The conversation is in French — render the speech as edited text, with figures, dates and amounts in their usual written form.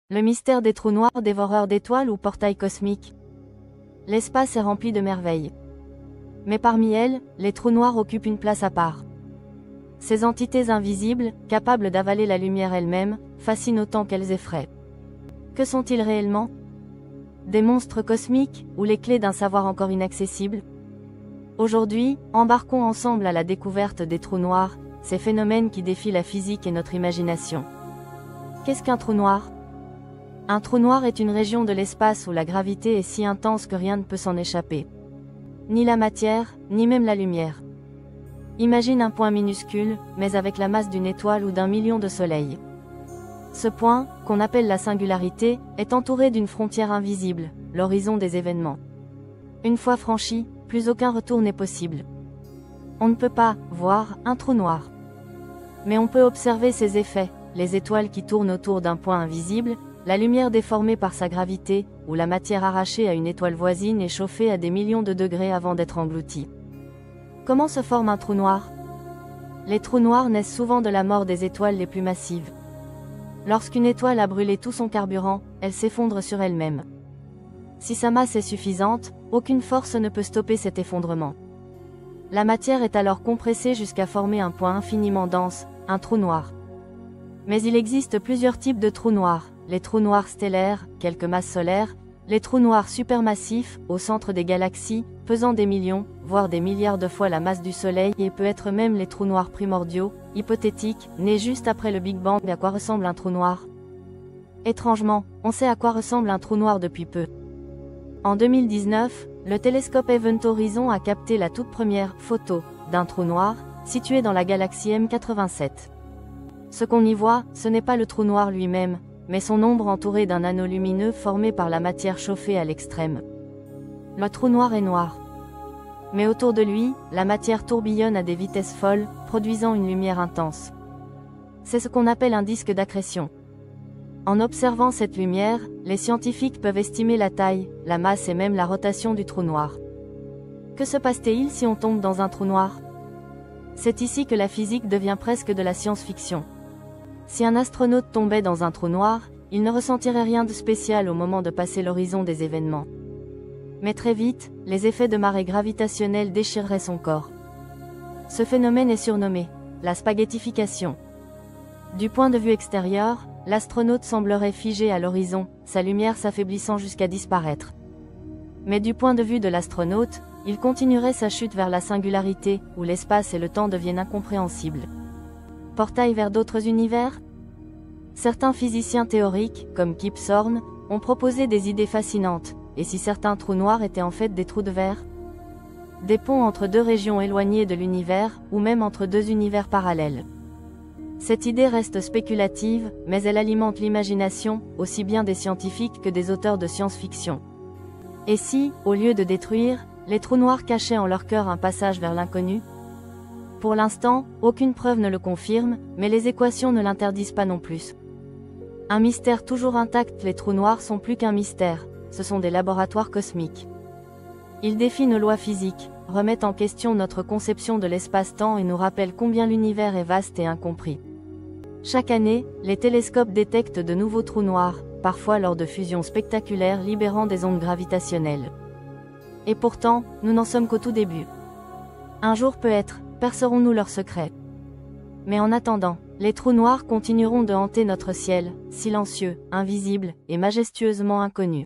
Le mystère des trous noirs, dévoreurs d'étoiles ou portails cosmiques. L'espace est rempli de merveilles. Mais parmi elles, les trous noirs occupent une place à part. Ces entités invisibles, capables d'avaler la lumière elle-même, fascinent autant qu'elles effraient. Que sont-ils réellement? Des monstres cosmiques, ou les clés d'un savoir encore inaccessible? Aujourd'hui, embarquons ensemble à la découverte des trous noirs, ces phénomènes qui défient la physique et notre imagination. Qu'est-ce qu'un trou noir? Un trou noir est une région de l'espace où la gravité est si intense que rien ne peut s'en échapper. Ni la matière, ni même la lumière. Imagine un point minuscule, mais avec la masse d'une étoile ou d'un million de soleils. Ce point, qu'on appelle la singularité, est entouré d'une frontière invisible, l'horizon des événements. Une fois franchi, plus aucun retour n'est possible. On ne peut pas voir un trou noir. Mais on peut observer ses effets, les étoiles qui tournent autour d'un point invisible, la lumière déformée par sa gravité, ou la matière arrachée à une étoile voisine et chauffée à des millions de degrés avant d'être engloutie. Comment se forme un trou noir? Les trous noirs naissent souvent de la mort des étoiles les plus massives. Lorsqu'une étoile a brûlé tout son carburant, elle s'effondre sur elle-même. Si sa masse est suffisante, aucune force ne peut stopper cet effondrement. La matière est alors compressée jusqu'à former un point infiniment dense, un trou noir. Mais il existe plusieurs types de trous noirs. Les trous noirs stellaires, quelques masses solaires, les trous noirs supermassifs, au centre des galaxies, pesant des millions, voire des milliards de fois la masse du Soleil, et peut être même les trous noirs primordiaux, hypothétiques, nés juste après le Big Bang. Mais à quoi ressemble un trou noir? Étrangement, on sait à quoi ressemble un trou noir depuis peu. En 2019, le télescope Event Horizon a capté la toute première photo d'un trou noir, situé dans la galaxie M87. Ce qu'on y voit, ce n'est pas le trou noir lui-même, mais son ombre entourée d'un anneau lumineux formé par la matière chauffée à l'extrême. Le trou noir est noir. Mais autour de lui, la matière tourbillonne à des vitesses folles, produisant une lumière intense. C'est ce qu'on appelle un disque d'accrétion. En observant cette lumière, les scientifiques peuvent estimer la taille, la masse et même la rotation du trou noir. Que se passe-t-il si on tombe dans un trou noir? C'est ici que la physique devient presque de la science-fiction. Si un astronaute tombait dans un trou noir, il ne ressentirait rien de spécial au moment de passer l'horizon des événements. Mais très vite, les effets de marée gravitationnelle déchireraient son corps. Ce phénomène est surnommé la spaghettification. Du point de vue extérieur, l'astronaute semblerait figé à l'horizon, sa lumière s'affaiblissant jusqu'à disparaître. Mais du point de vue de l'astronaute, il continuerait sa chute vers la singularité, où l'espace et le temps deviennent incompréhensibles. Portail vers d'autres univers? Certains physiciens théoriques, comme Kip Thorne, ont proposé des idées fascinantes. Et si certains trous noirs étaient en fait des trous de verre? Des ponts entre deux régions éloignées de l'univers, ou même entre deux univers parallèles. Cette idée reste spéculative, mais elle alimente l'imagination, aussi bien des scientifiques que des auteurs de science-fiction. Et si, au lieu de détruire, les trous noirs cachaient en leur cœur un passage vers l'inconnu? Pour l'instant, aucune preuve ne le confirme, mais les équations ne l'interdisent pas non plus. Un mystère toujours intact, les trous noirs sont plus qu'un mystère, ce sont des laboratoires cosmiques. Ils défient nos lois physiques, remettent en question notre conception de l'espace-temps et nous rappellent combien l'univers est vaste et incompris. Chaque année, les télescopes détectent de nouveaux trous noirs, parfois lors de fusions spectaculaires libérant des ondes gravitationnelles. Et pourtant, nous n'en sommes qu'au tout début. Un jour peut-être, percerons-nous leurs secrets. Mais en attendant, les trous noirs continueront de hanter notre ciel, silencieux, invisible et majestueusement inconnu.